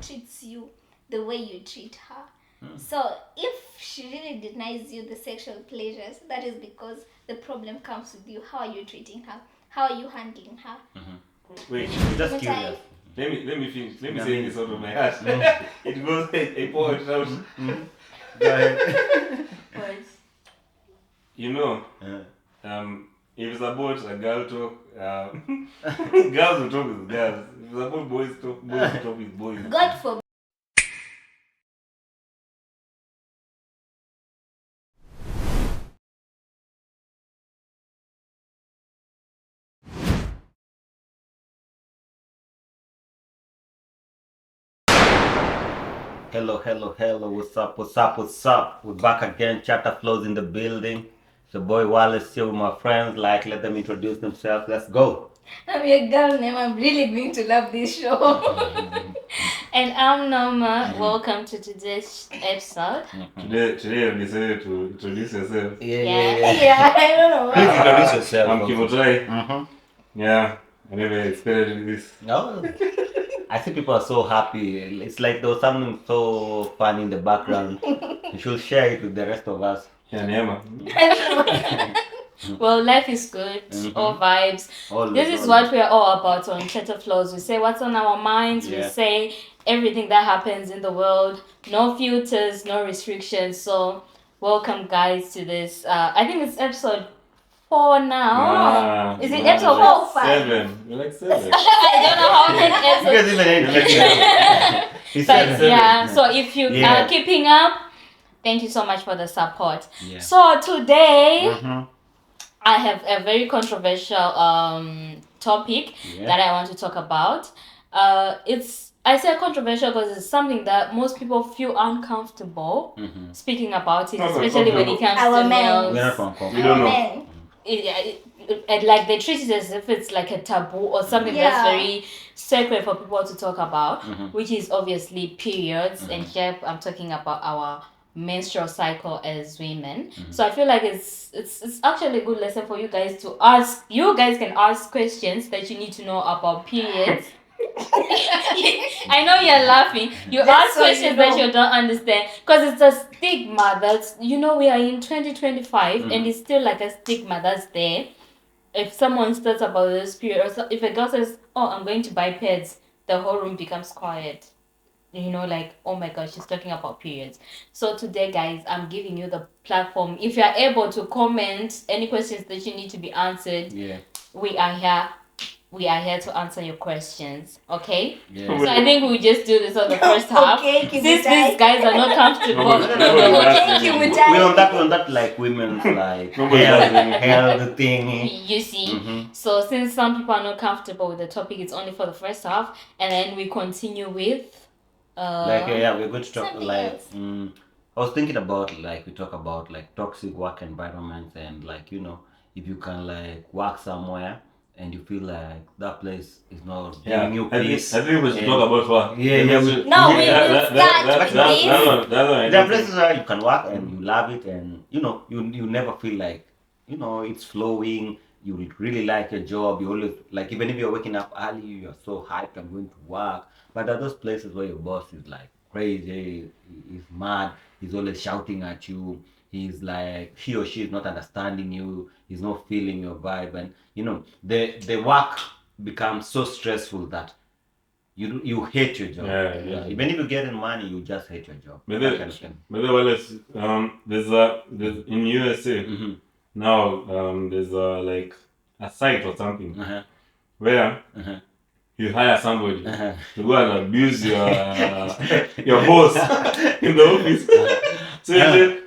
treats you the way you treat her. So if she really denies you the sexual pleasures, that is because the problem comes with you. How are you treating her? How are you handling her? Wait, Just But curious. let me finish. Let me say this out of my heart. It goes a pour it out. Go ahead. What? You know, Yeah. if it's about a girl talk, girls will talk with girls. If it's about boys talk, boys will talk with boys. God forbid. Hello. What's up? We're back again. Chapter flows in the building. The boy Wallace here with my friends. Like, let them introduce themselves. Let's go. I'm your girl name. I'm really going to love this show. And I'm Norma. Welcome to today's episode. Today you decided to introduce yourself. Yeah, I don't know. Please introduce yourself. I'm Kimotai. Yeah, I never expected this. No. I see people are so happy. It's like there was something so fun in the background. You should share it with the rest of us. Yeah, Nema. Well, life is good. All vibes. This is what we are all about on Chatter Flows. We say what's on our minds. We say everything that happens in the world. No filters, no restrictions. So, welcome, guys, to this. I think it's episode 4 now. Is it episode 4 or 5? 7. You're like 7. I don't know how many episodes. But yeah, so if you are keeping up, thank you so much for the support. Yeah. So today, I have a very controversial topic that I want to talk about. I say controversial because it's something that most people feel uncomfortable speaking about it, especially when it comes to males. We don't know. Like they treat it as if it's like a taboo or something that's very sacred for people to talk about, which is obviously periods. And here I'm talking about our menstrual cycle as women. So I feel like it's actually a good lesson for you guys to ask. You guys can ask questions that you need to know about periods. I know you're laughing. You ask questions that you don't understand because it's a stigma that's, we are in 2025 and it's still like a stigma that's there. If someone starts about this period, or if a girl says, "Oh, I'm going to buy pads," the whole room becomes quiet. Like, oh my gosh, she's talking about periods. So today, guys, I'm giving you the platform. If you're able to comment any questions that you need to be answered, we are here. We are here to answer your questions, okay? So I think we'll just do this on the first half. Since these guys are not comfortable. We on that like women's like health thing. You see? So since some people are not comfortable with the topic, it's only for the first half. And then we continue with... we're going to talk like... I was thinking about like, we talk about like toxic work environments and like, if you can like work somewhere and you feel like that place is not giving you peace. I think we should talk about work. No, we will start there are places where you can work and you love it and you never feel like it's flowing. You really like your job. You always like, even if you're waking up early, you're so hyped, I'm going to work. But there are those places where your boss is like crazy, he's mad, he's always shouting at you. He's like, he or she is not understanding you, he's not feeling your vibe, and the work becomes so stressful that you hate your job. Even if you're getting money, you just hate your job. Maybe there's in USA now there's like a site or something where you hire somebody to go and abuse your boss in the office. So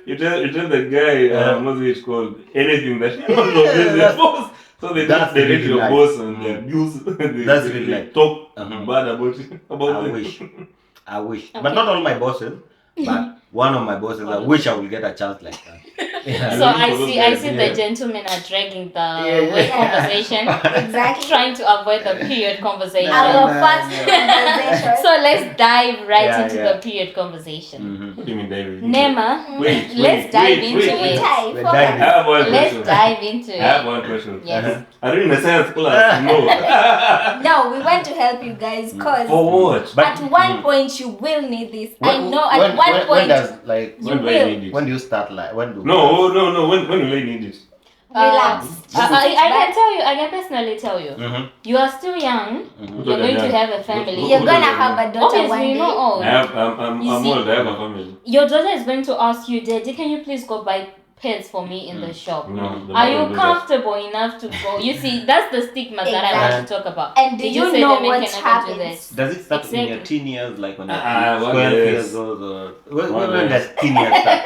you tell the guy, what's it called? Anything that you don't know is your boss. So they read your boss and they abuse. They talk bad about it. I wish. But not all my bosses. But one of my bosses, I wish I would get a chance like that. So I see the gentlemen are dragging the word conversation, Exactly. trying to avoid the period conversation. Our first conversation. So let's dive right into the period conversation. What do you mean, David? Nema, Wait, let's dive into wait. it. I have one Let's question. dive into I have it. one question. Yes. Are you in a science class? No. No, we want to help you guys because For what? But at one point you will need this. I when- know at when- one when point does, like, you When do I will. need it? when do you start, like, when do No. When will I need it? Relax. I can tell you, I can personally tell you. Mhm. You are still young. Who You're told going you to that? have a family. Who You're told gonna you have that? a daughter Obviously, one you're not day. old. I'm You see- old. I have a family. Your daughter is going to ask you, Daddy, can you please go buy pets for me in the shop? No. Are you comfortable enough to go? You see, that's the stigma that I want to talk about. And do They you just say know women what cannot do happens? this. Does it start in your Exactly. teen years, like when you're what 12 is? years old, or when What does is? teen years start?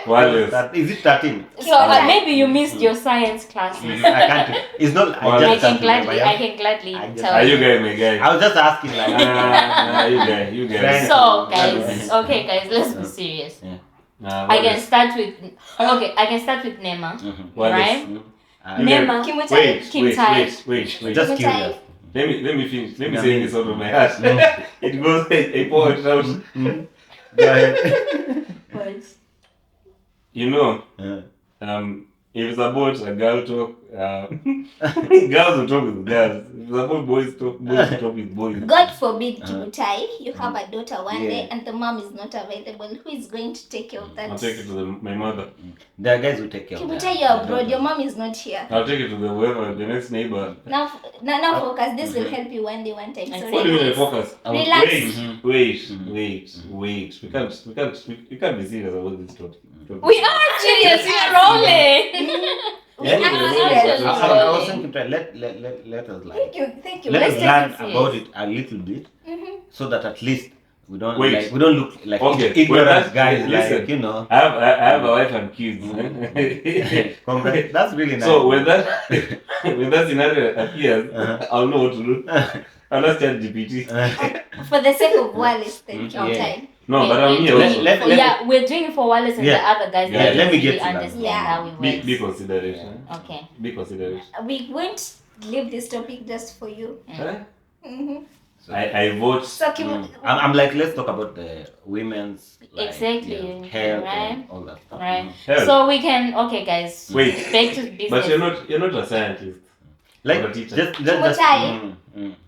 What is? Is it 13? So maybe you missed your science classes. I can't. It's not. Well, I I just can can't remember. gladly, Yeah? I can gladly I just- tell Are you you. guys my guy? I was just asking, like. You guys. So guys, okay guys, let's be serious. I can start with I can start with Nema, What is? right? You Nema, Kimutai. Wait. Just Kimutai. curious. Let me finish. Let me say this out of my heart. It goes a poet out. Go ahead. You know, if it's about a girl talk, girls will talk with girls. If it's about boys talk with boys. God forbid, Kimutai, you have a daughter one Yeah. day and the mom is not available. Who is going to take care of that? I'll take it to my mother. There are guys who take care of Kimutai, that. you're abroad. Your mom is not here. I'll take it to the next neighbor. Now focus. This will help you one day, one time. Sorry. What do you mean I focus? Relax. Wait. We can't be serious about this topic. we are serious, we are rolling. Yeah, We are I serious. was thinking, let us like. Thank you. Let Let's us take learn it serious. about it a little bit, so that at least we don't Wait. we don't look like Okay, ignorant well, guys, listen. like, you know. I have a wife and kids. Congrats. That's really nice. So when that scenario appears, I'll know what to do. I'll just chat GPT. For the sake of Wallace, thank you. Yeah. Time. No, but I'm here We're also. doing Let- for- let- yeah, we're doing it for Wallace and Yeah. the other guys. Yeah, that let me don't get really to that. understand Yeah. how it Be works. consideration. Okay. Be consideration. We won't leave this topic just for you. I vote. So Kimu, I'm like, let's talk about the women's like, Exactly, health right? and all that stuff. Right. Hell. So we can guys. Wait. Back to business. But you're not a scientist. Like Or a teacher. just Kimutai.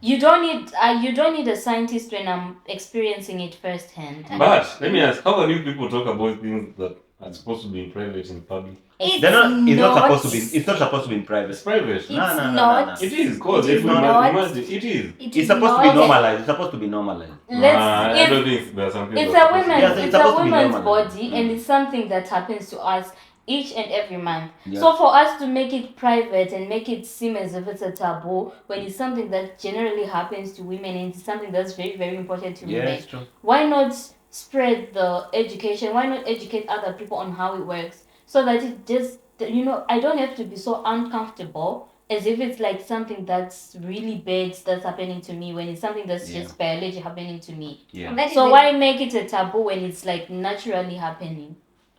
You don't need a scientist when I'm experiencing it firsthand. But let me ask, how can you people talk about things that are supposed to be in private in public? It's They're not. It's not not- supposed to be. It's not supposed to be in It's private. private. It's No. not. It is, cause It is if not. imagine, it is. It It's is supposed to be not. normalized. It's supposed to be normalized. I don't think there are some things It's that a are supposed to woman. be- Yes, it's It's a supposed to be woman's normal. body, and it's something that happens to us each and every month. Yeah. So for us to make it private and make it seem as if it's a taboo, when it's something that generally happens to women and it's something that's very, very important to Yeah, women, it's true. why not spread the education? Why not educate other people on how it works, so that it just, I don't have to be so uncomfortable as if it's like something that's really bad that's happening to me, when it's something that's Yeah. just biology happening to me. Yeah. And that is So the- why make it a taboo when it's like naturally happening?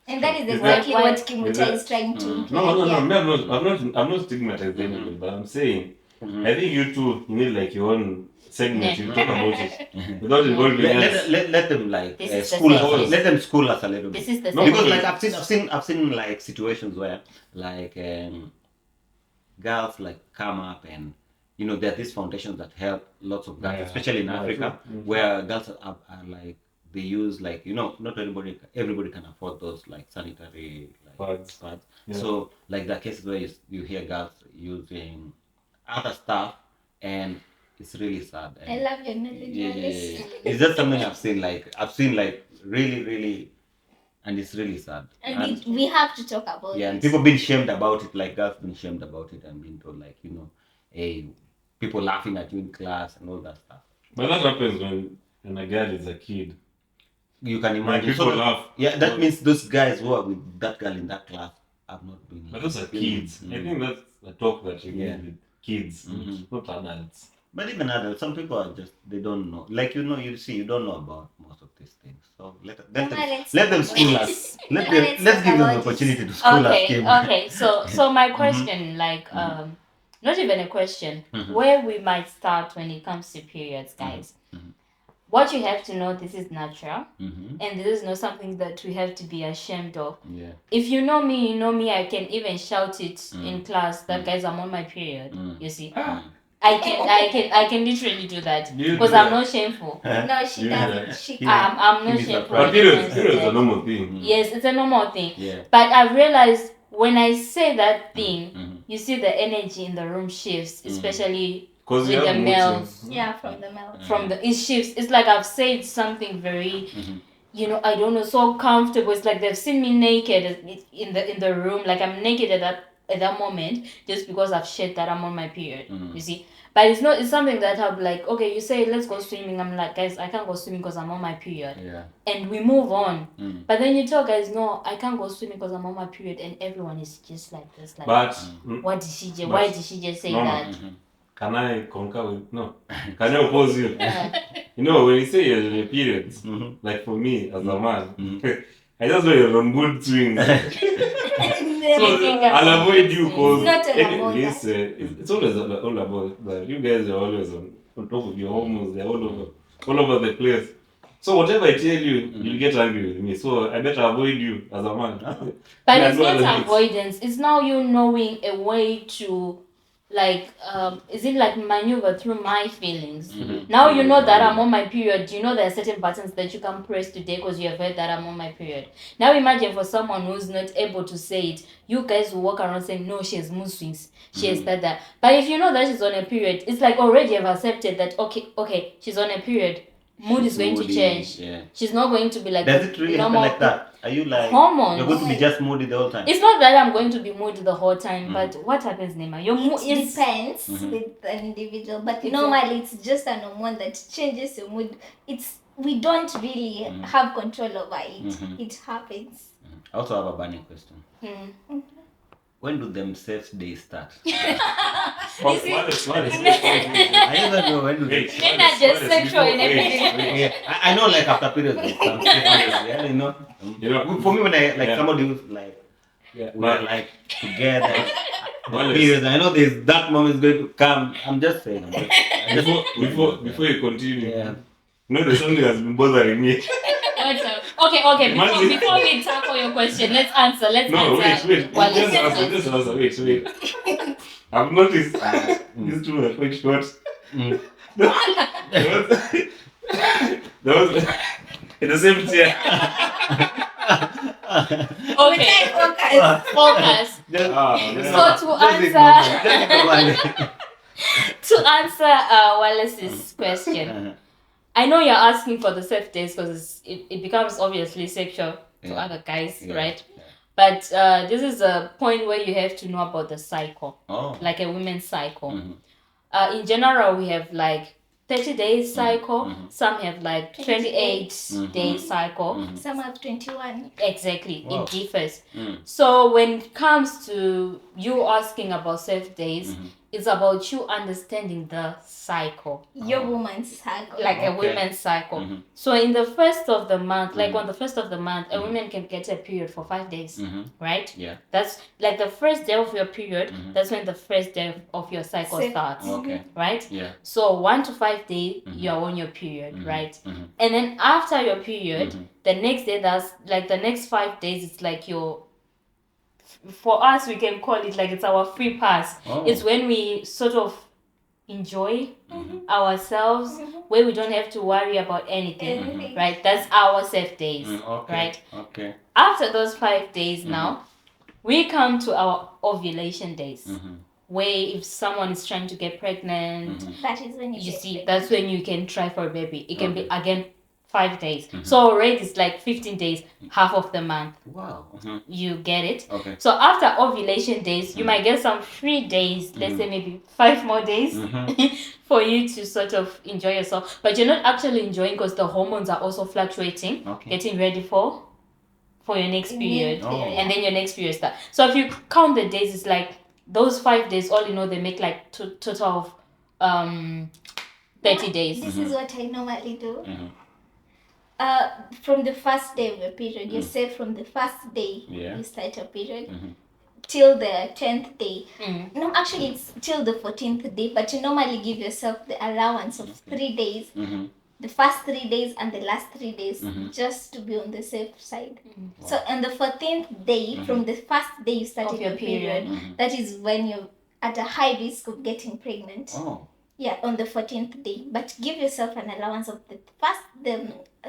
And that is Is exactly that- what is Kimuta that- is trying to. No, yeah. I'm not stigmatizing anybody, but I'm saying, I think you two need like your own segment. You talk about it without involving us. Let them like This is the school same. us. Let them school us a little bit. This is the No, same. Because okay. like I've seen like situations where like girls like come up and there are these foundations that help lots of guys, Yeah. especially in Yeah, Africa, true. where girls are like they use like not everybody can afford those like sanitary like Pads. pads. Yeah. So like there are cases where you hear girls using other stuff, and it's really sad. I And love your knowledge. yeah. Wallace. It's just something I've seen like really, and it's really sad. And we have to talk about Yeah, and it. people been shamed about it, like girls been shamed about it and being told like, hey, people laughing at you in class and all that stuff. But that happens when a girl is a kid. You can When imagine. people So, laugh. yeah, that means those guys who are with that girl in that class have not been. But those are kids. I Mm. think that's a talk that you Yeah. need with kids, Mhm. not adults. But even adults, some people are just, they don't know. Like, you don't know about most of these things. So let them Let's school talk us. Let's Now give let's them talk the about opportunity it. to school us, Okay, Kim. okay. So my question, like, not even a question, where we might start when it comes to periods, guys. What you have to know, this is natural, and this is not something that we have to be ashamed of. Yeah. If you know me, you know me. I can even shout it in class that guys, I'm on my period. You see, I can literally do that You do because I'm that. not shameful. No, she Yeah. doesn't. She I'm Kim not is shameful. surprised. But when it comes to periods that. are a normal thing. Yes, it's a normal thing. Yeah. But I've realized when I say that thing, you see the energy in the room shifts, especially Because with you the have males. Yeah, from the mouth. From the it shifts. It's like I've said something very, I don't know, so comfortable. It's like they've seen me naked in the room, like I'm naked at that moment, just because I've shared that I'm on my period. You see. But it's something that I'm like, okay, you say let's go swimming. I'm like, guys, I can't go swimming because I'm on my period. Yeah. And we move on. But then you tell guys, no, I can't go swimming because I'm on my period, and everyone is just like this, like, But what did she just? but- Why did she just say no, no. that? Can I concur with no? Can I oppose you? You know, when you say you're in a period, like for me as a man, I just know you're on mood swings. So I'll avoid you because It's not all about it's always all about that. You guys are always on top of your hormones. They're all over the place. So whatever I tell you, you'll get angry with me. So I better avoid you as a man. But Yeah, it's no not other things. avoidance. It's now you knowing a way to, like, is it like maneuver through my feelings? Now you know that I'm on my period. You know there are certain buttons that you can press today because you have heard that I'm on my period. Now imagine for someone who's not able to say it, you guys will walk around saying, no, she has mood swings. She has that. But if you know that she's on a period, it's like already have accepted that, okay, she's on a period. Mood is going to change. Yeah. She's not going to be like Does it really happen normal like that? Are you like hormones. you're going to be just moody the whole time? It's not that I'm going to be moody the whole time, but what happens, Nema? Your mood It is depends with an individual, but It's normally it's just an hormone that changes your mood. We don't really have control over it. It happens. I also have a burning question. When do them safe days start? What is I don't know when do they Men are just sexual in everything. Yeah, I know like after periods there's some safe days, yeah, you know. You know, For me when I like Yeah. somebody who's like Yeah, we're but like together Well, periods, and I know there's that moment is going to come. I'm just saying. before you continue, Yeah. you know there's something that's been bothering me. What's up? Okay. Imagine- Before we tackle your question, let's answer. No, wait. Well, Just answer. Wait. I've noticed these two are quite short. There was in the same chair. Okay. Focus. Just, So to just ignore answer me. Just ignore me. to answer Wallace's question, I know you're asking for the safe days because it becomes obviously sexual to Yeah. other guys, Yeah. right? But this is a point where you have to know about the cycle, Oh. like a women's cycle. In general, we have like 30 days cycle. Some have like 28 days cycle. Some have 21. Exactly, Wow. it differs. So when it comes to you asking about safe days, it's about you understanding the cycle, Your woman's cycle. like a Okay. women's cycle. So in the first of the month, like on the first of the month, a woman can get a period for 5 days, right? Yeah. That's like the first day of your period. That's when the first day of your cycle Safe. starts, Okay. right? Yeah. So 1 to 5 days, you are on your period, right? And then after your period, the next day, that's like the next 5 days, it's like your, for us, we can call it like it's our free pass. Oh. It's when we sort of enjoy ourselves, where we don't have to worry about anything, right? That's our safe days, Okay. right? Okay. After those 5 days now, we come to our ovulation days, where if someone is trying to get pregnant, That is when you you get see, pregnant. that's when you can try for a baby. It can be Okay. again 5 days. So already it's like 15 days, half of the month. Wow. You get it? Okay. So after ovulation days, you might get some free days, let's say maybe 5 more days for you to sort of enjoy yourself. But you're not actually enjoying because the hormones are also fluctuating, Okay. getting ready for your next period. Oh. And then your next period starts. So if you count the days, it's like those 5 days, all in all, they make like total of 30 days. This is what I normally do. From the first day of your period, you say from the first day Yeah. you start your period Mhm. till the 10th day. Mm. No, actually it's till the 14th day, but you normally give yourself the allowance of 3 days. Mhm. The first 3 days and the last 3 days, Mhm. just to be on the safe side. Mm. So on the 14th day, from the first day you started Of your your period, Mhm. that is when you're at a high risk of getting pregnant. Oh. Yeah, on the 14th day. But give yourself an allowance of the first,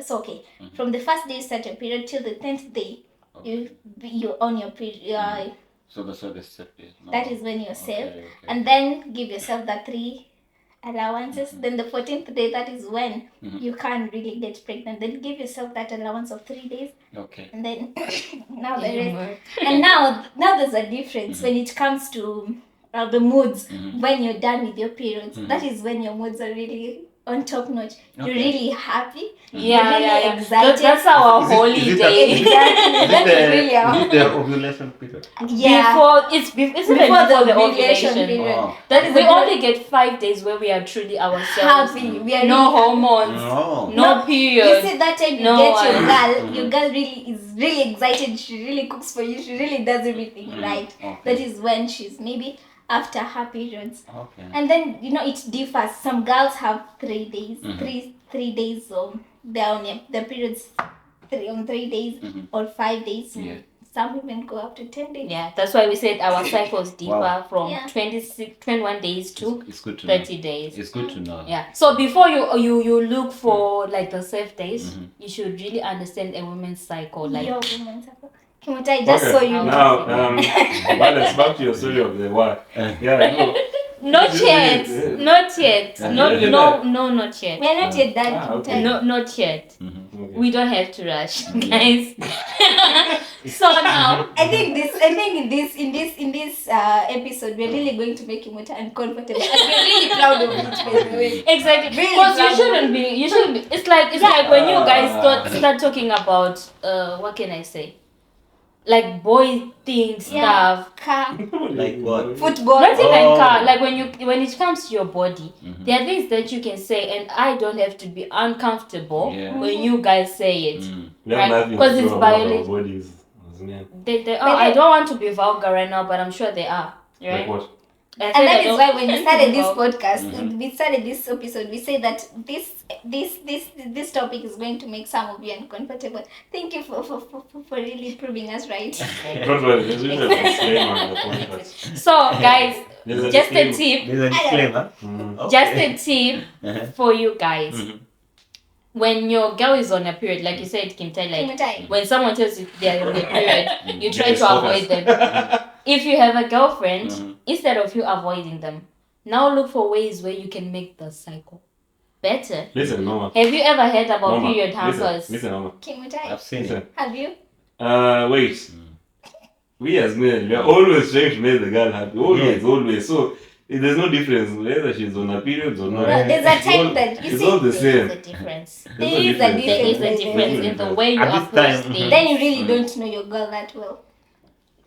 so okay, from the first day you start your period till the 10th day, you're on your period. So that's what they said. No. That is when you're safe. Okay. And then give yourself that 3 allowances. Then the 14th day, that is when you can't really get pregnant. Then give yourself that allowance of 3 days. Okay. And then now the Even rest. more. And now there's a difference when it comes to the moods. When you're done with your periods, that is when your moods are really on top notch. You're Okay. really happy. Yeah, You're really yeah, yeah. excited. That's our Is it holiday. Exactly. Is That it is really is it the ovulation period? yeah. Before it's even Before before the ovulation ovulation. period. Oh. That is We a only get 5 days where we are truly ourselves. happy. We are No really happy. hormones. Oh. No period. You see that time you No get one. your girl really is really excited. She really cooks for you. She really does everything right. Okay. That is when she's maybe after her periods. Okay. And then it differs. Some girls have 3 days, three days. So they're on their periods 3 days or 5 days. Yeah. Some women go up to 10 days. Yeah, that's why we said our cycles differ Wow. from Yeah. 21 days to It's good to 30 know. days. It's good to know. Yeah. So before you look for like the safe days, you should really understand a woman's cycle. Like Your woman's cycle. Kimutai, just so you know. Now, let's back to your story of the war. Yeah, no. not yet, not yet, not Really no, not yet. We are not yet done, Ah, okay. Kimutai. No, not yet. Okay. We don't have to rush, guys. So now, I think in this episode we're really going to make Kimuta uncomfortable. And we're really proud of it, by the way. exactly, Really because you proud. shouldn't be. It's like when you guys start talking about what can I say, like boy things stuff. Car, Like what? football. Not even Oh. car. Like when it comes to your body, there are things that you can say, and I don't have to be uncomfortable Yeah. when you guys say it. We have Right, nothing to 'cause do it's about our biology. bodies as men. They are. I don't want to be vulgar right now, but I'm sure they are. Like Right? what? I said And I that is don't- why when we started this Well, podcast, we started this episode, we say that this topic is going to make some of you uncomfortable. Thank you for really proving us right. Don't worry, there's usually a disclaimer on the podcast. So guys, There's a just a disclaimer. tip. There's a disclaimer. Just a tip for you guys. When your girl is on a period, like you said, Kimtai, like Kimutai. when someone tells you they're on a period, you try Yes, to avoid focus. them. If you have a girlfriend, instead of you avoiding them, now look for ways where you can make the cycle better. Listen, Mama. Have you ever heard about Mama, period hampers? Listen, Mama. Kimutai. I've seen it. Listen. Have you? Wait. We as men, we are always trying to make the girl happy. Always, Yeah. always. So there's no difference whether she's on her periods or not. No, there's a It's time all- that you it's see. all the There same. is a difference. There's There no is a difference. There is a There's difference in the way you At this approach time, things. Then you really don't know your girl that well.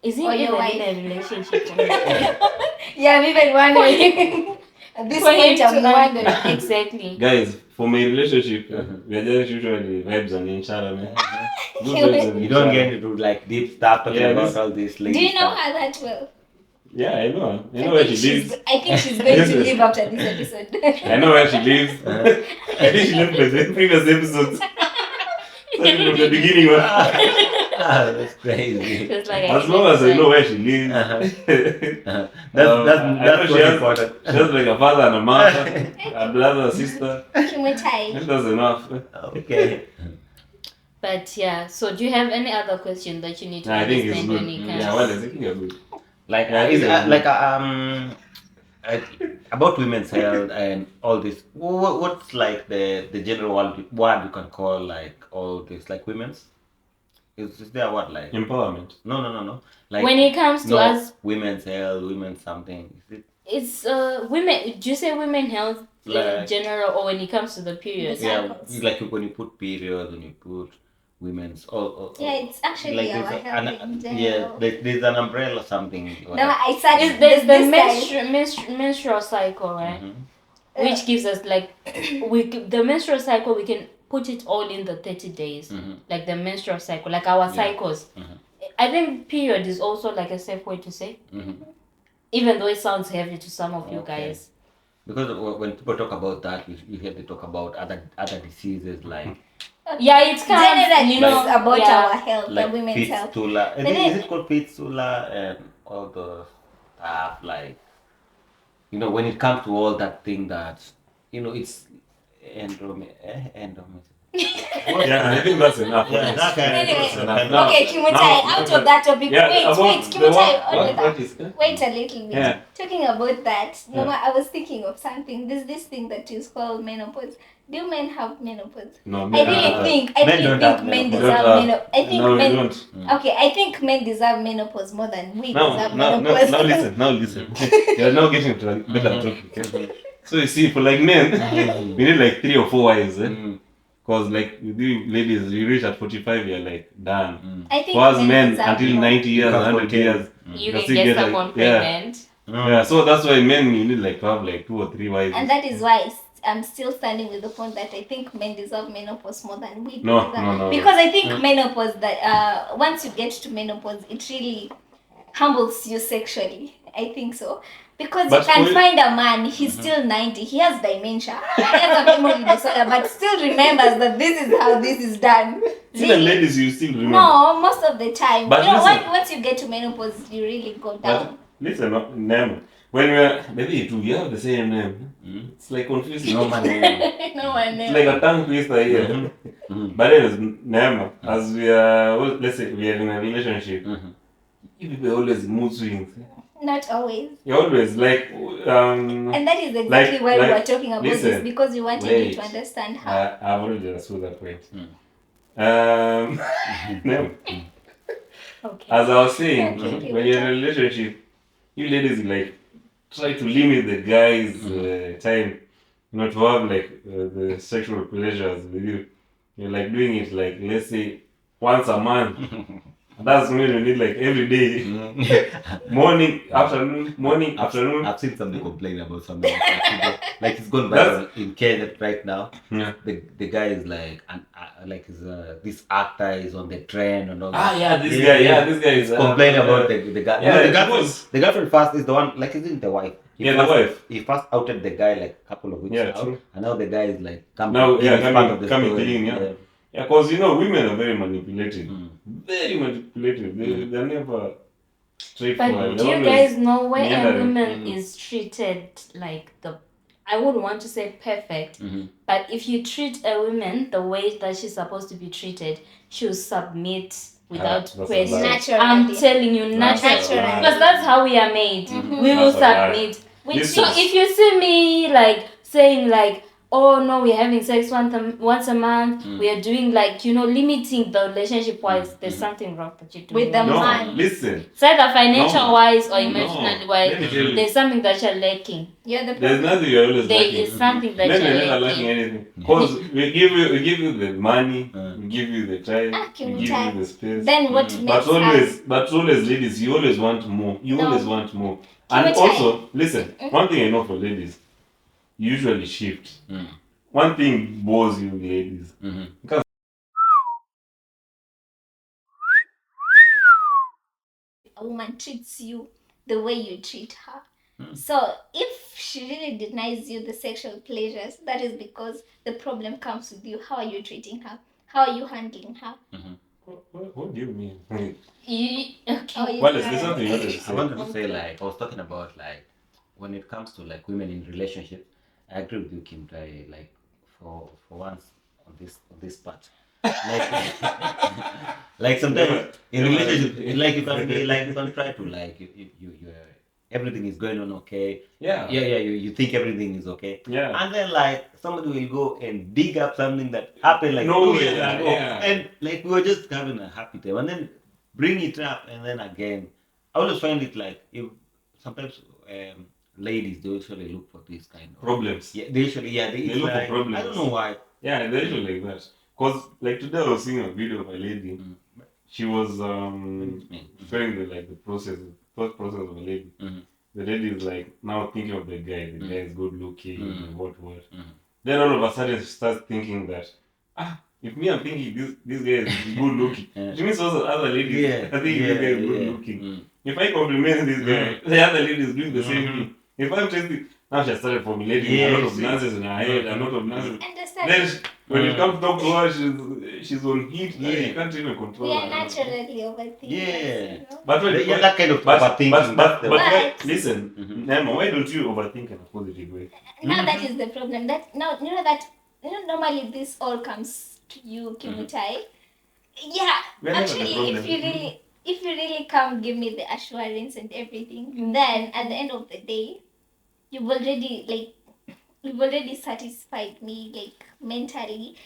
Is it Or your even wife. in a relationship? Yeah, I'm even wondering. At this For him point, to I'm wondering. exactly. Guys, for my relationship, we are just usually vibes and inshallah, man. Good You vibes and You don't inshallah. get into like deep stuff talking Yeah, about this- all this. Do you know her that well? Yeah, I know. I know where she lives. I think she's going to Listen. live after this episode. I know where she lives. I think she lived in the previous episodes. Starting from the beginning. That's crazy. Just like As long as I know where she lives. That's I know that's she what's has- important. She has like a father and a mother, a brother, a sister. Kimutai. That's enough. Okay. But yeah, so do you have any other question that you need to I think it's understand good. when it comes? Yeah, well, I think you're good. Like Yeah, is yeah. like about women's health and all this. What's like the general word you can call like all this like women's? Is there a word like Empowerment. no like When it comes to us, women's health, women's something. Is it? it's women. Do you say women health in Like- general, or when it comes to the period? Yeah. Yeah, it's like when you put periods and you put women's all Yeah, it's actually like our there's health in general. yeah, there's an umbrella or something. No, I said There's the this menstrual cycle, right? Mhm. Which gives us like the menstrual cycle we can put it all in the 30 days, like the menstrual cycle, like our cycles. I think period is also like a safe way to say, even though it sounds heavy to some of you guys. Because when people talk about that, you hear they talk about other diseases like Yeah, it's kind generally of, about our health, like the women's health. fistula. But Is it called fistula and all the stuff like when it comes to all that thing that it's endometriosis. Yeah, I think that's enough. Yeah, that kind of Anyway, stuff. Now, okay, Kimutai, out of that topic. Yeah, wait, about Kimutai, what is wait a little bit. Yeah. Talking about that, I was thinking of something. There's this thing that is called menopause. Do men have menopause? No, I men really don't. think don't have men menopause. deserve menopause. I think No, we men. don't. Okay, I think men deserve menopause more than we deserve Now menopause. now listen. You're now getting to a better topic. Okay? So you see, for like men, we need like 3 or 4 wives. Because like with you ladies, you reach at 45, you're like done. I think For us men, deserve until more. 90 years, can't 100 contain. years, you can can still get a- someone yeah. pregnant. Yeah, so that's why men you need like to have like 2 or 3 wives. And that is why I'm still standing with the point that I think men deserve menopause more than we No, deserve. no. Because I think menopause that once you get to menopause, it really humbles you sexually. I think so. Because But you can for- find a man, he's still 90, he has dementia, he has a memory disorder, but still remembers that this is how this is done. See the ladies you still remember. No, most of the time. But you know, listen. once you get to menopause, you really go But down. listen, name. When we're maybe two, you have the same name. It's like confusing. No man. No one It's knows. like a tongue twister here. But anyways, Nema, as we are, well, let's say we are in a relationship, you people always mood swings. Not always. You're always like, And that is exactly why we were talking about this, listen, because we wanted you to understand how. I've already understood that point. Nema, Okay. as I was saying, Okay. when you're in a relationship, you ladies like try to limit the guy's time, to have like the sexual pleasures with you. You're like doing it like let's say once a month. That's when you need like every day, morning, afternoon. I've seen somebody complain about something like it's gone viral in Candid right now. Yeah. The guy is like this actor is on the trend and all that. This guy is Complaining about the guy. Yeah, No, the it girlfriend. was. The girlfriend first is the one like isn't the wife. Yeah, the wife. He first outed the guy like a couple of weeks Yeah, out, true. and now the guy is like Now, coming coming clean, yeah. Yeah, because women are very manipulative. Very manipulative. They're never straightforward. But do you guys know where a meandering. woman is treated like I wouldn't want to say perfect, but if you treat a woman the way that she's supposed to be treated, she'll submit without that's a question. lie. Naturally. I'm telling you, naturally. Naturally. Because that's how we are made. We will That's a lie. submit. Listen. So if you see me like saying like, oh no, we're having sex once a month, we are doing like, limiting the relationship wise, there's something wrong that you're doing. With the No, man. listen. It's either financial No. wise or No. emotionally Let wise, me tell you. there's something that you're lacking. You're the There's problem. nothing you're always There lacking. is something that Men are you're never lacking lacking. anything. Because we give you the money, we give you the time, Can we we give try? you the space. Then what makes But always, ladies, you always want more. You No. always want more. Can And we try? also, listen, one thing I know for ladies, you usually shift. One thing bores you, ladies. Because a woman treats you the way you treat her. So if she really denies you the sexual pleasures, that is because the problem comes with you. How are you treating her? How are you handling her? what do you mean? Okay. Well, there's something you wanted to I say. wanted to say like I was talking about like when it comes to like women in relationships, I agree with you, Kim. Like for once on this part, like like sometimes in relationship, like you can try to like you everything is going on okay. Yeah. You think everything is okay. Yeah. And then like somebody will go and dig up something that happened like No, 2 years yeah, ago, yeah. and like we were just having a happy time, and then bring it up, and then again, I always find it like if sometimes ladies they usually look for this kind of Problems. Yeah, they usually They it's look for like, problems. I don't know why. Yeah, they're usually like that. Because like today I was seeing a video of a lady. She was showing the thought process of a lady. The lady is like now thinking of the guy. The guy is good looking, what. Then all of a sudden she starts thinking that if me I'm thinking this guy is good looking, it means also other ladies I think this guy is good looking. If I compliment this guy, the other lady is doing the same thing. If I'm tasting, now she has started formulating a lot of nonsense in her head, a lot of nonsense. Then when it comes to talk to her, she's on heat. You can't even control We her. are naturally overthinking. Yeah. You know? But wait, That kind of overthinking. but listen, Nema, why don't you overthink in a positive way? Now that is the problem. That now you know that normally this all comes to you, Kimutai. Yeah, We're never the actually, problem. if you really come give me the assurance and everything, then at the end of the day, you've already satisfied me like mentally.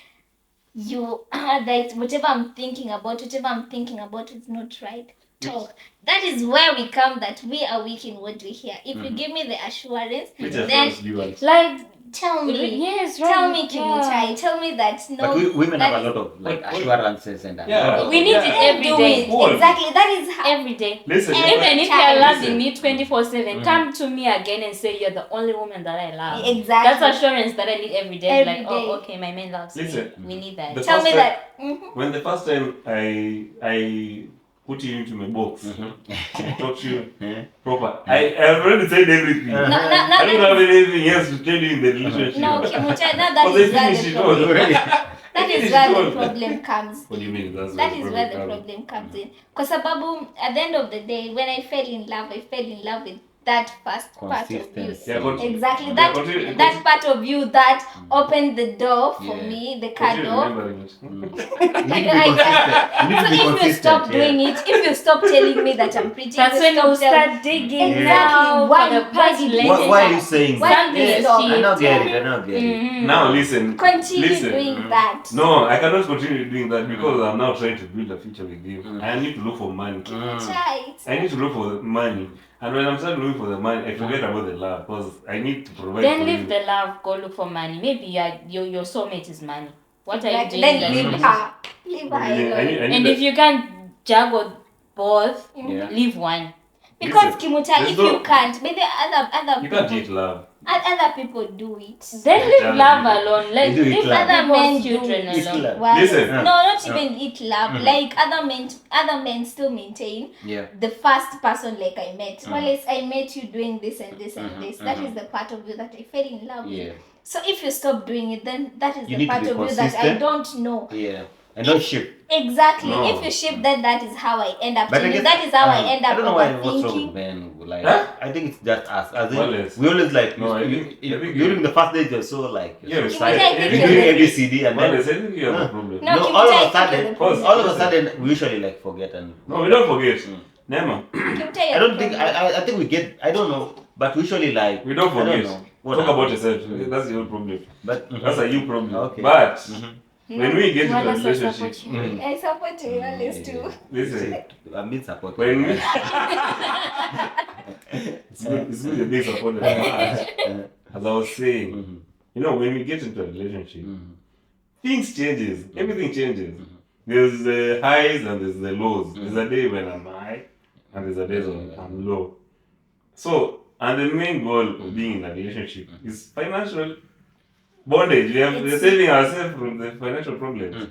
You that whatever I'm thinking about is not right. Talk. That is where we come that we are weak in what we hear. If you give me the assurance, Which then assurance do you want? like tell me. Yes, right. Tell me, Kimutai. Tell me that no. But women that have a lot of like assurances and We need it every do day. it. Cool. Exactly. That is how. Every day. Listen, Even if Child. you're loving me 24/7, come to me again and say you're the only woman that I love. Exactly. That's assurance that I need every day. Every Like, day. oh, okay, my man loves Listen, me. We need that. the Tell first me time- that. when the first time I put you into my box, I talked to you proper. I already said everything. No, no, I don't no, have anything else to tell you in the relationship. no, Kimutai. Now that Because is I where finished the it all problem. already. That is Finished where it the all. problem comes. What do you mean? That is where the problem comes in. Because sababu, at the end of the day, when I fell in love with that first part of you. Consistency. Exactly. Yeah, That continue. that part of you that opened the door for Yeah. me, the car Continue door. remembering it. You need to be consistent. You need to be So if you consistent. stop doing it, if you stop telling me that I'm pretty, That's if when you we'll stop telling- start digging Exactly. now Why- for the past why did you- relationship. Why are you saying Why that? did you Yes, stop? I don't get it. I don't get it. Now listen. Continue listen. doing that. No, I cannot continue doing that because I'm now trying to build a future with you. I need to look for money. Right. I need to look for the money. And when I'm starting looking for the money, I forget about the love because I need to provide Then for leave you. the love, go look for money. Maybe your soulmate is money. What are you doing? Then in that leave relationship? her. Leave her I need alone. And that- if you can't juggle both, Yeah. leave one. Because Listen, Kimuta, there's if no- you can't, maybe other you can't people, date love. other people do it. Then leave love alone. Let You do it leave love. other men men's do children it. alone. Love. Why? Listen. No, not even eat love. Like other men still maintain Yeah. the first person like I met. Well, I met you doing this and this and this. That is the part of you that I fell in love Yeah. with. So if you stop doing it, then that is You the need to part be of you that I consistent. don't know. Yeah. And don't ship. Exactly. No. If you ship, then that is how I end up. But I telling you. guess, That is how I end up I don't know why what's wrong with overthinking. men. Like, Huh? I think it's just us. As in, Well, yes. we always like, No, I think- I think during you- the first date, you're so like, Yeah, you're so I think excited. you're You're doing the- ABCD and Well, then, I think you have a problem. No, no, Kimutai, all I of a think sudden, you're the problem. all of a sudden, we usually like forget and. No, we don't forget. Nema, Kimutai, I don't think I think we get. I don't know, but we usually like. we don't I don't forget. know. What Talk about happened? yourself. That's your problem. But That's a you problem. Okay. But No, when we get into a Wallace will relationship, support you. I support you, Wallace, too. listen, I'm being supportive. when we it's good to be supported. As I was saying, you know, when we get into a relationship, things changes. Everything changes. There's the highs and there's the lows. There's a day when I'm high and there's a day when I'm low. So, and the main goal of being in a relationship is financial bondage. We're saving ourselves from the financial problems.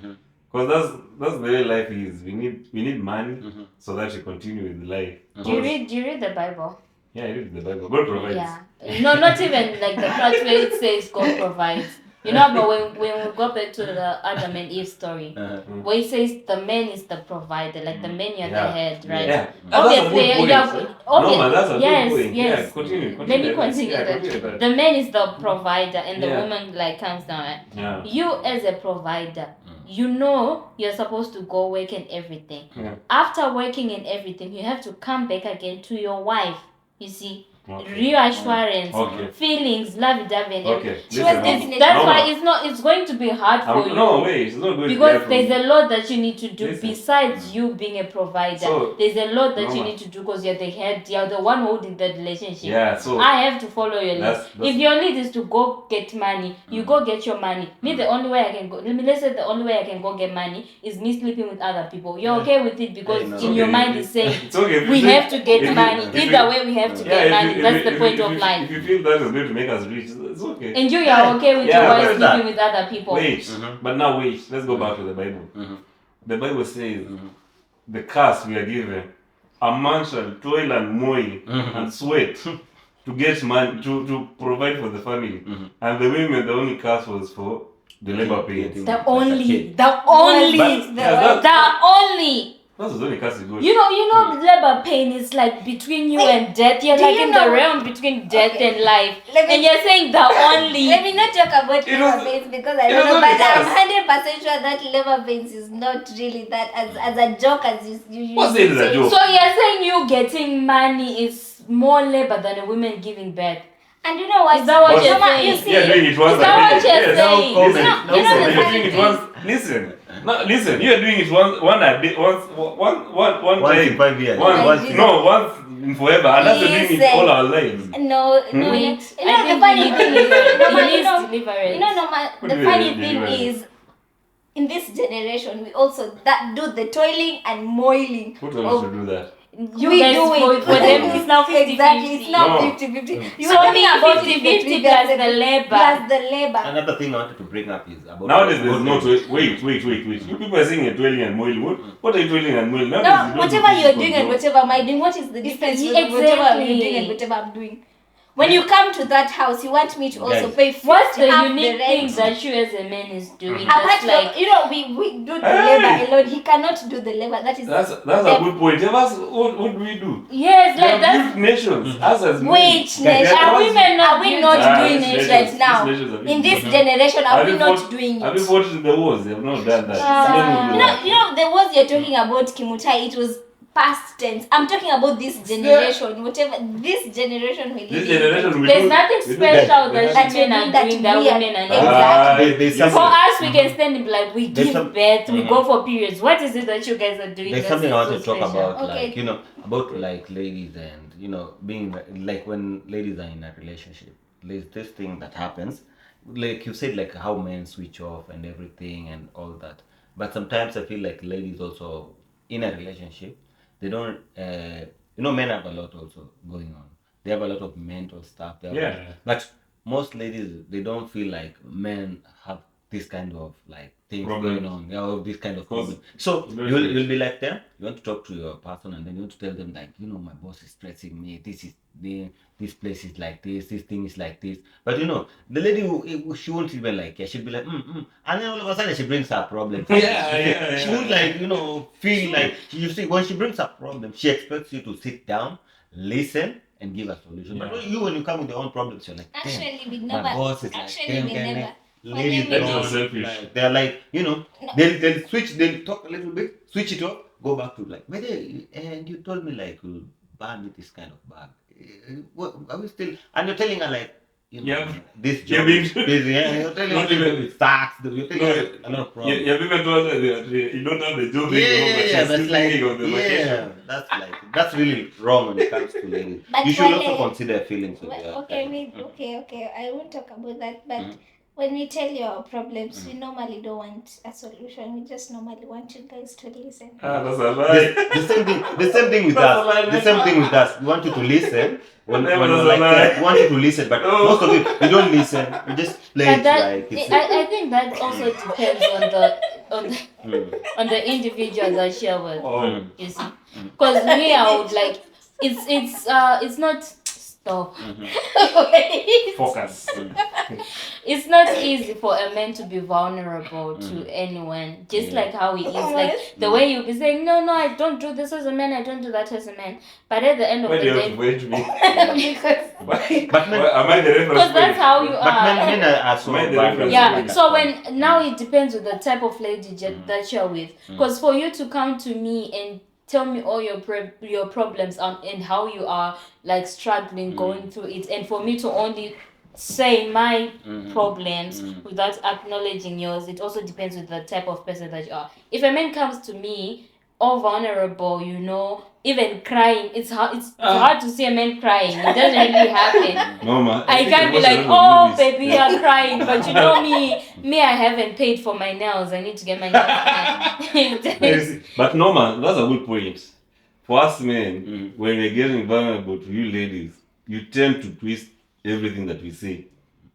Because that's the way life is. We need money so that we continue with life. Do you read the Bible? Yeah, I read the Bible. God provides. Yeah. No, not even like the part where it says God provides. You know, but when we go back to the Adam and Eve story, where it says the man is the provider, like the man you're the head, right? Yeah. Obviously, No, man, that's a yes, good point. yes. Yeah, continue. Let me continue Yeah, that. continue that. The man is the provider and the Yeah. woman like comes down. Right? Yeah. You as a provider, you know you're supposed to go work and everything. Yeah. After working and everything, you have to come back again to your wife. You see, Okay. reassurance, Okay. feelings, lovey-dovey and everything. Okay. She was listen, definitely- That's no, why it's going to be hard for you. No way, it's not going Because to there's a lot that you need to do Listen. besides you being a provider. So, There's a lot that you Norma. need to do because you're the head, you're the one holding the relationship. Yeah, so I have to follow your lead. That's- If your lead is to go get money, you go get your money. Me, the only way I can go. Let's say the only way I can go get money is me sleeping with other people. You're okay with it because Hey, no. in your Okay, mind is saying it's okay. If we you say- have to get if you- money. if Either you- way, we have to Yeah, get if money. and that's the point of life. If you feel that is going to make us rich, it's okay. And you are okay with your wife sleeping with other people. Wait, but now wait. Let's go back to the Bible. The Bible says the curse we are given: a man shall toil and moil and sweat to get money to provide for the family, and the women, the only curse was for the labor pains. The only. That was the only curse you got. You know, labor pain is like between you and death. You're like in the realm between death and life. And you're saying the only. Let me not talk about labor pains because I don't know, but I'm 100% sure that labor pains is not really that as a joke as you What's it as a joke? So you're saying you getting money is more labor than a woman giving birth. And you know what? Is that what you're saying? You see, you're doing it once. Is that what you're saying? You're doing it once. Listen. No, listen. You're doing it one day, once in 5 years. Once in forever. And that's doing it all our lives. No. Wait, You know the funny thing is, the funny thing deliverance. is, in this generation, we also do the toiling and moiling. Who told us to do that? You guys for them it's now 50-50. Exactly, it's now No. 50-50. You So were talking about 50-50 plus the labor. Plus the labor. Another thing I wanted to bring up is about Nowadays there's no wait. You people are saying you're toiling and moiling. What are you toiling and moiling? No, whatever you're doing and whatever I'm doing, what is the difference between whatever you're doing and whatever I'm doing? When you come to that house, you want me to also pay 50 What's the half unique the thing rent. that you as a man is doing? Apart That's from, like we do the labor alone. He cannot do the labor. That's a good point. Tell us what do we do? yes, We like have that's built nations. Us as men. Which Yeah, nation? are women not Are we doing not that? doing These it nations- right now? these nations have In been this doing generation, are Have we you not fought- doing Have you it? fought in the wars? They have not done that. Men will do that. You know, the words you're talking about, Kimutai, it was past tense. I'm talking about this generation. Whatever this generation we live This generation we there's do. nothing we do special that. that women are that doing that we are- women are not. Exactly. There's For something. us, we can stand and be like, we There's give some- birth, we go for periods. What is it that you guys are doing? There's that's something I want so to talk special? about, Okay. like about like ladies and being like when ladies are in a relationship. There's this thing that happens, like you said, like how men switch off and everything and all that. But sometimes I feel like ladies also in a relationship, they don't. Men have a lot also going on. They have a lot of mental stuff. They have Yeah. but most ladies, they don't feel like men have this kind of like things Problems. going on. Or this kind of Cause problem. So very you'll be like them. You want to talk to your person, and then you want to tell them like, my boss is stressing me. This place is like this thing is like this. But the lady she won't even like. Yeah, she'll be like, and then all of a sudden she brings her problems. Yeah. She won't like feel like you see when she brings her problem, she expects you to sit down, listen, and give a solution. Yeah. But when you come with your own problems, you're like, damn, Actually, we my never. boss is like, Actually, damn, we damn, never. ladies That's don't, so selfish. like, they're like, they'll switch, they'll talk a little bit, switch it off, go back to like, and you told me like you'll buy me this kind of bag. What are we still? And you're telling her like, Yeah. this Yeah, job is big- busy. Yeah, you're telling Not her even- it sucks. You're telling her a lot of problems. You've even told her that you don't have the job anymore, but Yeah, she's that's still like, thinking of the vacation. that's really wrong when it comes to ladies. But You should when also they- consider feelings of Well, your okay. I won't talk about that. But when we tell you our problems, we normally don't want a solution. We just normally want you guys to listen. That's a lie. The same thing with That's a lie, us. The same thing with us. We want you to listen. When Never we're does a like lie. that, we want you to listen. But Oh. most of you don't listen. You just play But it that, like it's. I think that also depends on the individual that you're with. Oh. You see, because me, I would like it's not stop. Focus. It's not easy for a man to be vulnerable to anyone, just like how he is. Like the way you be saying, no, I don't do this as a man, I don't do that as a man. But at the end of Why the do you have to day, wait to me? Because Why? But men- Why- am I the reference because that's point? how you But are. men are so Mind the bad. difference. Yeah, Like so when now it depends on the type of lady that you're with. Because for you to come to me and tell me all your problems and how you are like struggling going through it, and for me to only say my problems without acknowledging yours, it also depends on the type of person that you are. If a man comes to me all vulnerable, even crying, it's hard to see a man crying. It doesn't really happen. No, man. I can't be like, oh baby, you're crying, but me, I haven't paid for my nails. I need to get my nails done. But no, man, that's a good point. For us men, when we're getting vulnerable to you ladies, you tend to twist everything that we say.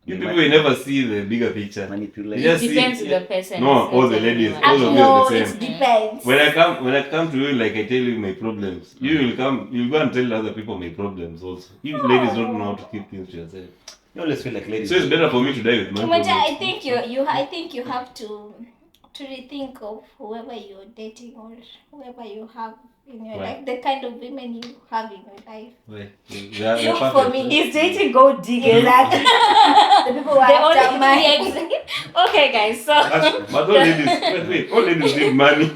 You people will never see the bigger picture. Manipulate. You just It depends see, on the person. No, It's all not the ladies, everyone. all of you No, are the it same. depends. When I come to you, like I tell you my problems, you'll go and tell other people my problems also. You ladies don't know how to keep things to yourself. You always feel like ladies. So it's better for me to die with my Kimoja, problems. I think you have to rethink of whoever you're dating or whoever you have in your life, the kind of women you have in your life. Why? Look for me. He's dating gold diggers. Exactly. The people who They are after only money. Okay, guys. So But all ladies, all ladies need money.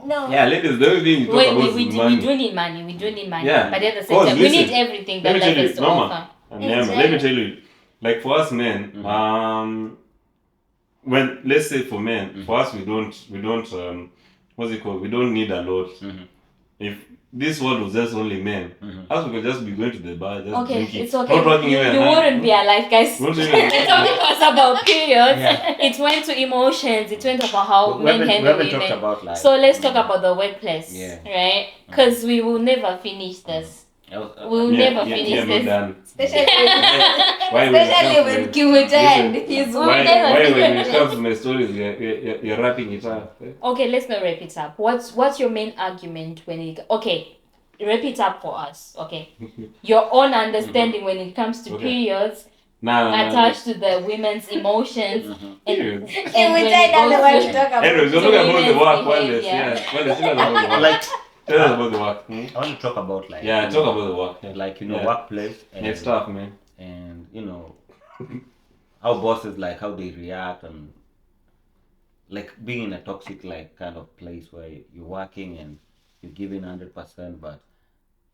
No. Yeah, ladies, the only thing you talk about is money. we do need money. We do need money. Yeah. But at the same Cause time, we listen, need everything let that me life tell you, has to Mama, offer. and Nema, let me tell you, like for us men, when let's say for men, for us we don't what's it called? We don't need a lot. If this world was just only men, us we could just be going to the bar, just drinking. It's okay. Not working You wouldn't be alive, guys. Not The even- topic was about periods. Yeah. It went to emotions. It went about how We men haven't handle talked women. about like. So let's talk about the workplace, Yeah. right? Because we will never finish this. We'll never finish not this. done. Especially Especially when Kimoja and his Why never when finish it comes to my stories, you're wrapping it up? Eh? Okay, let's not wrap it up. What's your main argument when it? Okay, wrap it up for us. Okay, your own understanding when it comes to periods Nah. attached to the women's emotions and Kimoja doesn't want to talk about Anyways, we're to talking about the work. women's Wireless, behavior. yeah. Wireless, tell us about the work. Like, Tell us about the work. I want to talk about like. Yeah, talk about the work. Yeah. Like Yeah. workplace and It's tough, man. and how bosses like how they react and like being in a toxic like kind of place where you're working and you're giving 100%, but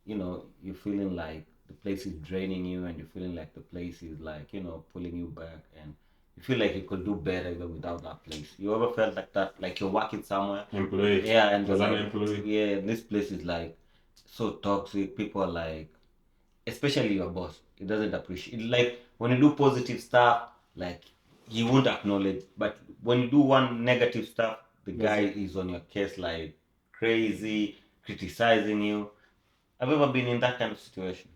you're feeling like the place is draining you and you're feeling like the place is like pulling you back and you feel like you could do better even without that place. You ever felt like that, like you're working somewhere? Employee. Yeah, and As you're an like, employee. yeah, this place is like so toxic. People are like, especially your boss, he doesn't appreciate like when you do positive stuff, like he won't acknowledge, but when you do one negative stuff, the guy is on your case like crazy, criticizing you. Have you ever been in that kind of situation?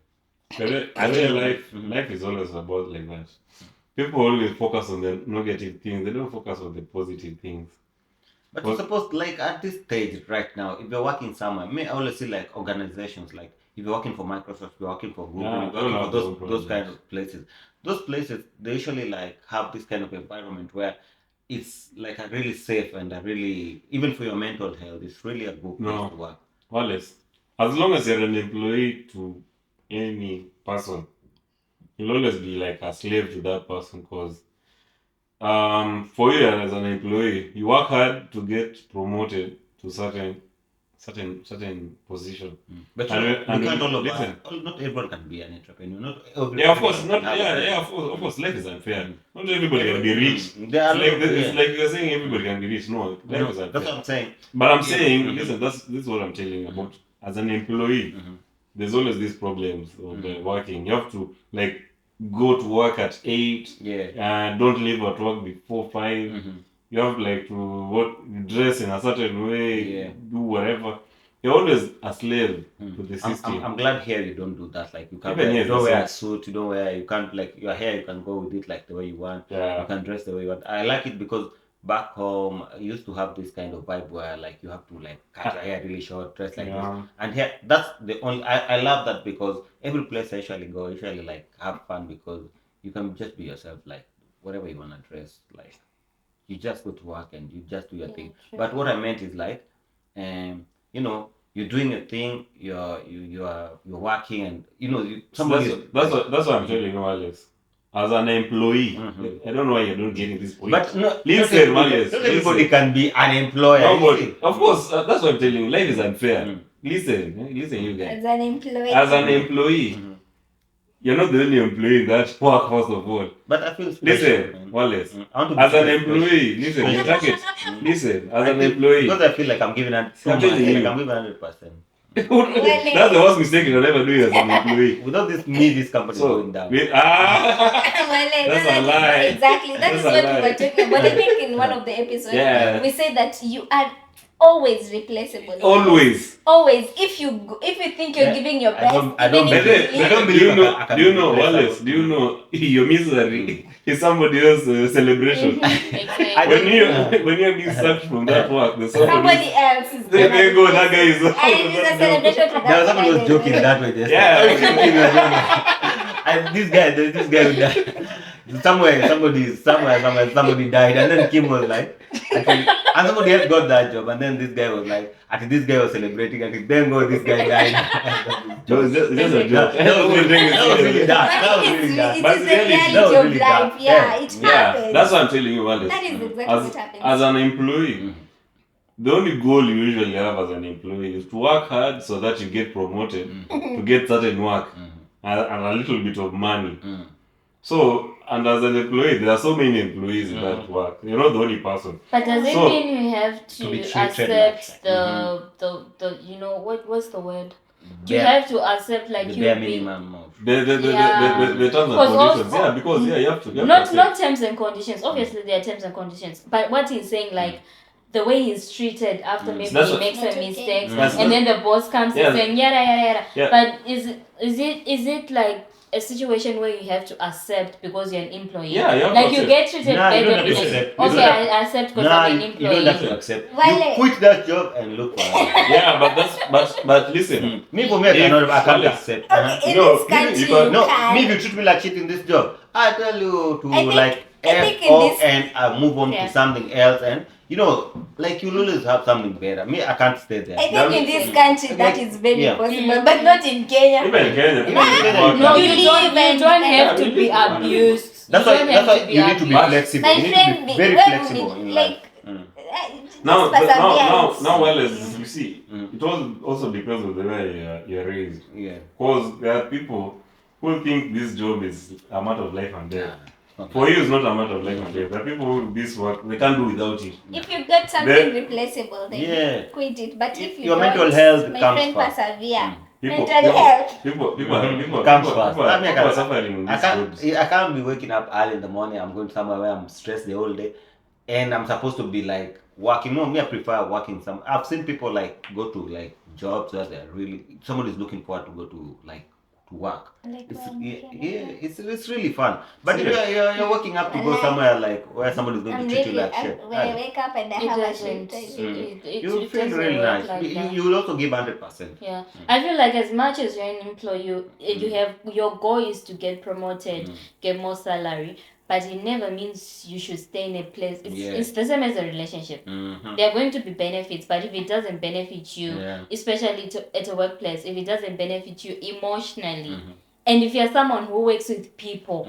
Life is always about like that. People always focus on the negative things. They don't focus on the positive things. But you suppose like at this stage right now, if you're working somewhere, I always see like organizations like if you're working for Microsoft, you're working for Google, Yeah, you're working those for those kind of places. Those places they usually like have this kind of environment where it's like a really safe and a really even for your mental health, it's really a good place to work. Wallace, as long as you're an employee to any person, you'll always be like a slave to that person because for you as an employee, you work hard to get promoted to certain position. But you can't not everyone can be an entrepreneur. Of course, of course, life is unfair. Not everybody can be rich. It's like you're saying everybody can be rich. No, life is unfair. That's what I'm saying. But I'm saying, listen, this is what I'm telling you about. As an employee, there's always these problems of working. You have to like go to work at 8. Yeah. Don't leave at work before 5. You have like to dress in a certain way, do whatever. You're always a slave to the system. I'm glad here you don't do that. Like you can't Even you don't wear a suit, you can't like your hair you can go with it like the way you want. Yeah. You can dress the way you want. I like it because back home I used to have this kind of vibe where like you have to like cut your hair really short, dress like this. And here that's the only I love that because every place I usually like have fun because you can just be yourself, like whatever you wanna dress, like you just go to work and you just do your thing. True. But what I meant is like you're doing a thing, you're working and That's what I'm telling you, Alex. As an employee, I don't know why you're not getting this point. But not everybody can be an employer. Nobody. Of course, that's what I'm telling you. Life is unfair. Listen, you guys. As an As an employee, you're not the only employee that work first of all. But I feel special, Listen, man. Wallace. I want to be As an special. employee, listen, you target. Listen, as an employee. Because I feel like I'm giving I'm telling you. 100%. That's the worst mistake you'll ever do as an employee. Without this company is going down. That's That's a lie. Exactly. That is That's a what we lie. were talking about. I think in one of the episodes, Yeah. we said that you are always replaceable. Always. Always. If you think you're giving your best, I don't even if you I don't Do you believe know? I can Do you know, replace Wallace? someone. Do you know your misery is somebody else's celebration? Exactly. I When don't- you're being sacked from that work, there's somebody. somebody else is There gonna you go. replace That guy is. you. And it's a celebration to There was that somebody guy, was by the joking way. that way just Yeah. now. I was joking, I don't know. And there's this guy with that. Somebody died, and then Kim was like, actually, and somebody else got that job, and then this guy was like, actually, this guy was celebrating, and then this guy died. No, it's just a joke. That was really dark. That was really dark. It But is it's the reality. reality That was of really life. dark. Yeah, Yeah. it Yeah, happens. that's what I'm telling you, Wallace. That is exactly As, what happens. as an employee, the only goal you usually have as an employee is to work hard so that you get promoted, to get certain work, and a little bit of money. So, and as an employee, there are so many employees in that work. You're not the only person. But does it So- mean you have To to be treated accept like- the you know what's the word? Do you Bare- have to accept like the you bare be minimum of The terms and Because conditions. also- Yeah, because you have to. not terms and conditions. Obviously there are terms and conditions. But what he's saying like the way he's treated after maybe That's he what- makes Not a okay. mistake That's- and then the boss comes Yeah. and saying yada yada yada. Yeah. But is it like a situation where you have to accept because you're an employee? Yeah, you have like to you accept. get treated Nah, you better don't have to because accept. You okay, don't have- I accept because Nah, I'm an you employee. don't have to accept. Wale. You quit that job and look for another. Yeah, but listen. Me for me, I can't Wale- accept. Okay, in No, this country, you can't- you No, can. me if you treat me like shit in this job, I tell you to I think- like I think F in off this- and move on Yeah. to something else, and like you'll always have something better. Me, I can't stay there. I think in this country that is very Yeah. possible, but not in Kenya. Even in Kenya, Even in Kenya, people- No, You you live don't and- have to Yeah, be you live. abused. That's You why. don't That's have why you need to be abused. flexible. My You need friend, to be very where flexible would in it, life. Now, just perseverance. now, Wallace, you see, it also because of the way you're raised. Yeah. Because there are people who think this job is a matter of life and death. Okay. For you, it's not a matter of life and death. There are people who do this work, they can't do without it. If you get something Then- replaceable, then Yeah. quit it. But if you Your don't, mental health my comes friend, first. persevere. People, Mental health. people Comes first. I mean, I people are can't- suffering in I these jobs. can't be waking up early in the morning. I'm going somewhere where I'm stressed the whole day, and I'm supposed to be like working. No, me, I prefer working. I've seen people like go to like jobs where they're really somebody's looking forward to go to like to work. Like It's, when it's really fun. But if you're waking up to go Like- somewhere like where somebody's going I'm to treat you really, like shit. when I wake up and I It have a doesn't. shift, You feel doesn't really work nice. like that. You will also give 100%. Yeah, I feel like as much as you're an employee, you have your goal is to get promoted, get more salary, but it never means you should stay in a place. It's the same as a relationship. There are going to be benefits, but if it doesn't benefit you, especially at a workplace, if it doesn't benefit you emotionally, and if you're someone who works with people,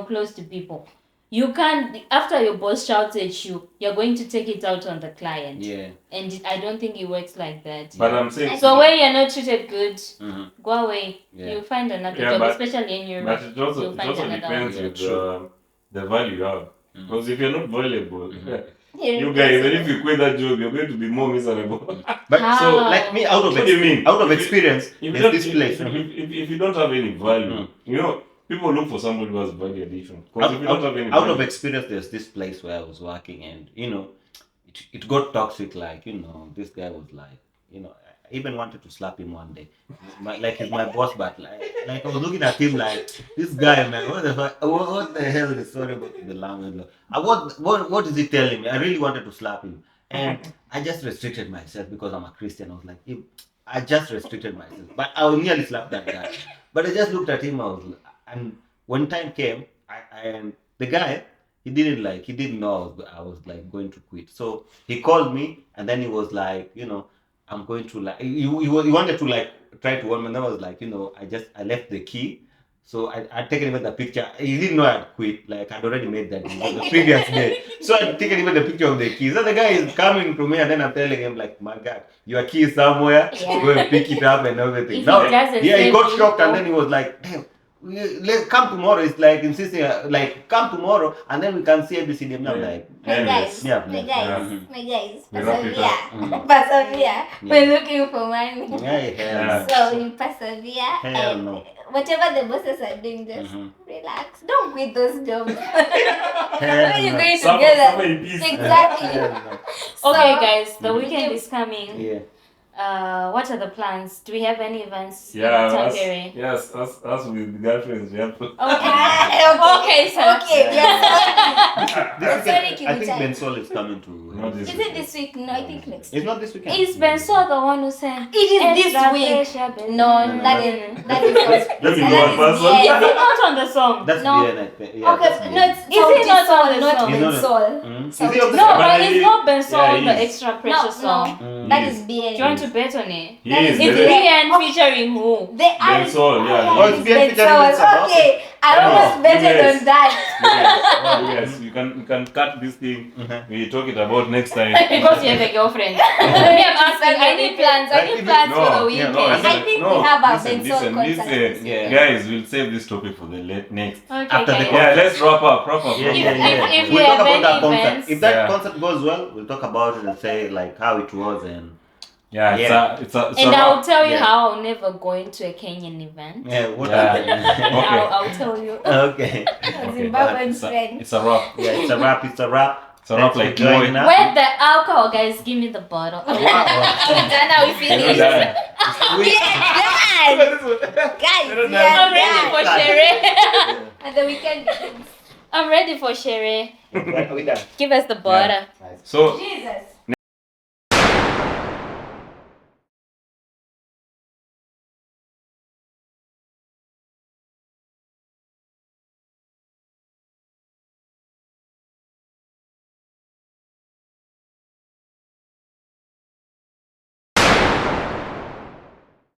close to people, you can't, after your boss shouts at you, you're going to take it out on the client. Yeah. And I don't think it works like that. But I'm saying, So when you're not treated good, go away. Yeah. You'll find another Yeah, job, but- especially in Europe. but it also You'll find another depends one. with Yeah, true. the value you have. Because if you're not valuable, You're you guys, even if you quit that job, you're going to be more miserable. But How? so like me out of What do you mean? out of If you- experience, If you, there's don't, this place. if you don't have any value, people look for somebody who has value addition. Because if you don't have any Out of value, experience, there's this place where I was working, and it got toxic. Like this guy was like, I even wanted to slap him one day. He's my boss, but like I was looking at him like, this guy, man, what the fuck? What the hell is sorry about the language? What is he telling me? I really wanted to slap him, and I just restricted myself because I'm a Christian. I was like, I just restricted myself, but I would nearly slap that guy. But I just looked at him. And when time came, and the guy, he didn't know I was like going to quit. So he called me, and then he was like, I'm going to like, he wanted to like try to warn me, and I was like, I left the key. So I'd taken even the picture. He didn't know I'd quit. Like I'd already made that the previous day. So I'd taken even the picture of the key. So the guy is coming to me, and then I'm telling him like, my God, your key is somewhere. Yeah. Go and pick it up and everything. If Now, it doesn't he save got you, shocked, and go. then he was like, damn. Let's come tomorrow. It's like insisting, like come tomorrow, and then we can see ABCD. I'm like, My guys, Yeah, my please. guys, my guys, We wrap it persevere. Persevere. We're looking for money. yeah. So you persevere Hell and no. whatever the bosses are doing, just relax. Don't quit those jobs. Hell When you're no. going Suffer together. in peace. Exactly. Hell no. Okay, guys, the weekend is coming. Yeah. What are the plans? Do we have any events Yeah, in time us, period? yes, us with girlfriends, we have to. Okay, sir. Okay, yes. This Sorry, weekend, I think Kibutai. Bensol is coming to. Not this Is it this week? No, I think next It's week. not this weekend. Is Benso the one who sang? It is this Extra week. pressure, baby? No, no, that no. is that is Maybe that one is person. Is BN. it not on the song? That's No. BN, I think. Yeah, Okay, that's BN. no, it's Is it not Soul, on the not song? It's not Bensol. Mm. Is Soul it on the No, But but he- it's not Benso yeah, on the he is. extra pressure song. That He is is. BN. Do you want to bet on it? He That is. is It's There- BN featuring who? They are. Bensol, yeah. Oh, it's BN featuring Bensol. Okay, I No, almost betted yes. on that. Yes, you can cut this thing. We talk it about next time. Because you have a girlfriend. Me, I'm asking. I need plans. I need plans for the No, weekend. no, I think we have a Bensol concert. listen. Yeah. Guys, we'll save this topic for the next. Okay, After the guys. Yeah, let's wrap up. Yeah, yeah, If- yeah. if We'll you talk have about that any concert. events- If that Yeah. concert goes well, we'll talk about it and say like how it was and Yeah, Yeah. it's a And I'll wrap. tell you Yeah. how I'll never go into a Kenyan event. yeah, what Yeah. happened. Okay. I'll tell you. Okay. Zimbabwean It's a, friend. it's a wrap. Yeah, it's a wrap. It's a wrap. It's a wrap Thanks for like joining Moe. us. Where's the alcohol, guys? Give me the bottle. Wow. Dana, we finished. Yeah. Guys, guys, You're we done. I'm are ready done. for Sherry. And the weekend begins. I'm ready for Sherry. We done. Give us the bottle. Nice. So Jesus.